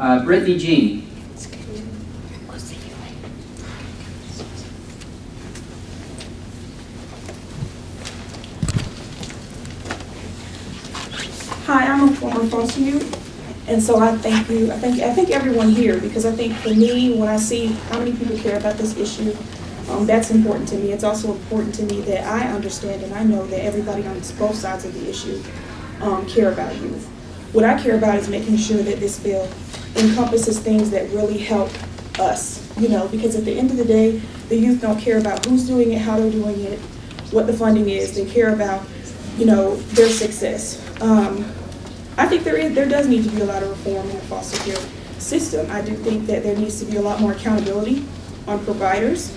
Brittany Jean. Hi, I'm a former foster youth, and so I thank you. I thank everyone here, because I think for me, when I see how many people care about this issue, that's important to me. It's also important to me that I understand and I know that everybody on both sides of the issue care about youth. What I care about is making sure that this bill encompasses things that really help us, because at the end of the day, the youth don't care about who's doing it, how they're doing it, what the funding is. They care about, their success. I think there does need to be a lot of reform in the foster care system. I do think that there needs to be a lot more accountability on providers.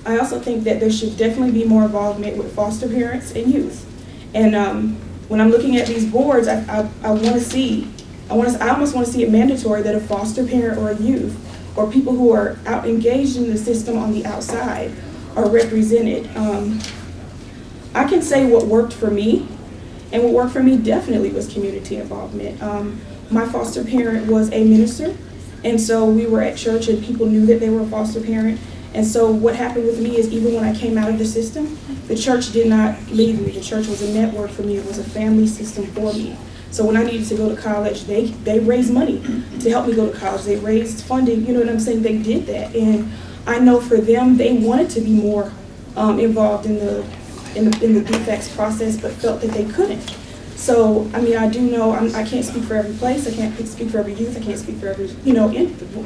I also think that there should definitely be more involvement with foster parents and youth. And when I'm looking at these boards, I almost want to see it mandatory that a foster parent or a youth or people who are out engaged in the system on the outside are represented. I can say what worked for me. And what worked for me definitely was community involvement. My foster parent was a minister, and so we were at church and people knew that they were a foster parent. And so what happened with me is, even when I came out of the system, the church did not leave me. The church was a network for me. It was a family system for me. So when I needed to go to college, they raised money to help me go to college. They raised funding, you know what I'm saying? They did that. And I know for them, they wanted to be more involved in the defects process, but felt that they couldn't. So, I do know, I can't speak for every place, I can't speak for every youth, I can't speak for every,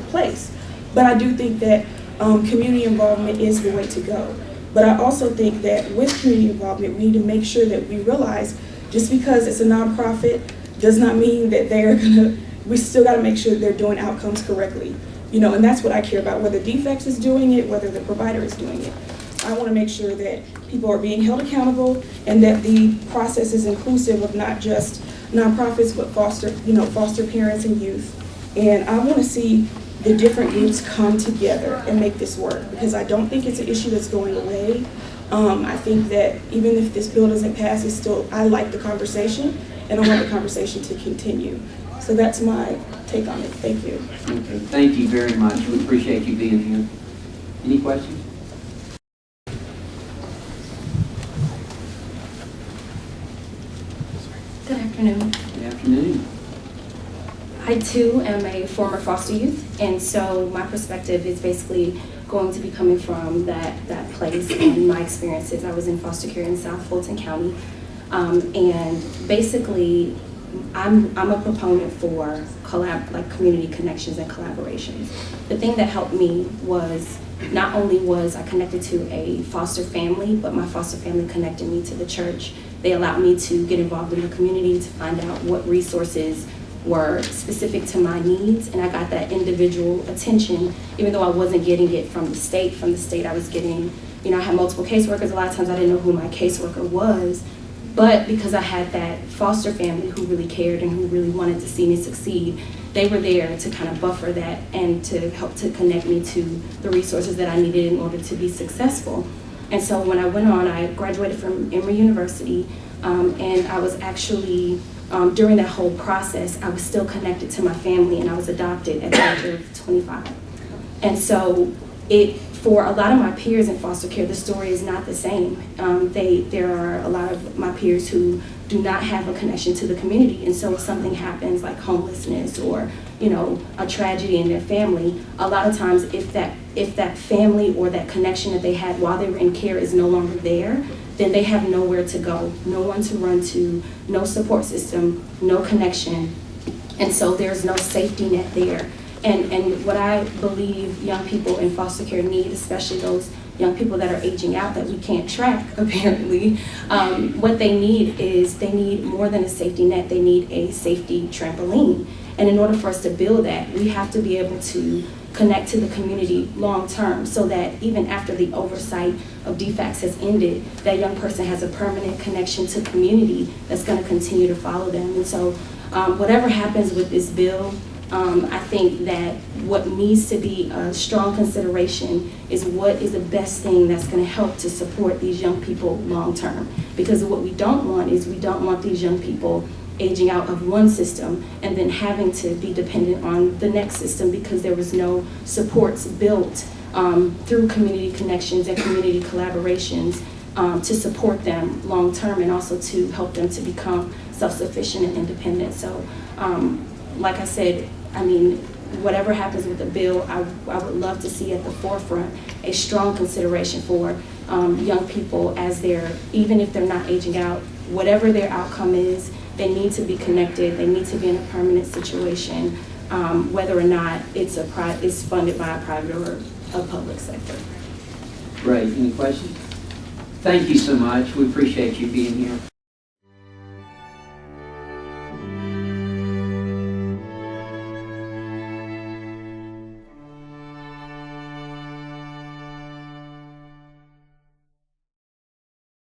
place. But I do think that community involvement is the way to go. But I also think that with community involvement, we need to make sure that we realize, just because it's a nonprofit does not mean that we still got to make sure that they're doing outcomes correctly. And that's what I care about, whether Defects is doing it, whether the provider is doing it. I want to make sure that people are being held accountable and that the process is inclusive of not just nonprofits, but foster parents and youth. And I want to see the different groups come together and make this work, because I don't think it's an issue that's going away. I think that even if this bill doesn't pass, I like the conversation, and I want the conversation to continue. So that's my take on it. Thank you. Okay. Thank you very much. We appreciate you being here. Any questions? Good afternoon. Good afternoon. I too am a former foster youth, and so my perspective is basically going to be coming from that place and my experiences. I was in foster care in South Fulton County, and basically I'm a proponent for community connections and collaborations. The thing that helped me was, not only was I connected to a foster family, but my foster family connected me to the church. They allowed me to get involved in the community, to find out what resources were specific to my needs, and I got that individual attention, even though I wasn't getting it from the state. From the state I was getting, I had multiple caseworkers. A lot of times I didn't know who my caseworker was, but because I had that foster family who really cared and who really wanted to see me succeed, they were there to kind of buffer that and to help to connect me to the resources that I needed in order to be successful. And so when I went on, I graduated from Emory University, and I was actually, during that whole process, I was still connected to my family, and I was adopted at the age of 25. And so for a lot of my peers in foster care, the story is not the same. There are a lot of my peers who do not have a connection to the community, and so if something happens like homelessness or a tragedy in their family, a lot of times if that family or that connection that they had while they were in care is no longer there, then they have nowhere to go, no one to run to, no support system, no connection, and so there's no safety net there. And what I believe young people in foster care need, especially those young people that are aging out that we can't track apparently, what they need more than a safety net. They need a safety trampoline. And in order for us to build that, we have to be able to connect to the community long term, so that even after the oversight of DFACS has ended, that young person has a permanent connection to community that's going to continue to follow them. And so whatever happens with this bill, I think that what needs to be a strong consideration is what is the best thing that's going to help to support these young people long term. Because what we don't want is, we don't want these young people aging out of one system and then having to be dependent on the next system because there was no supports built through community connections and community collaborations to support them long term and also to help them to become self-sufficient and independent. So like I said, I mean, whatever happens with the bill, I would love to see at the forefront a strong consideration for young people as they're, even if they're not aging out, whatever their outcome is, they need to be connected, they need to be in a permanent situation, whether or not it's funded by a private or a public sector. Great. Any questions? Thank you so much. We appreciate you being here.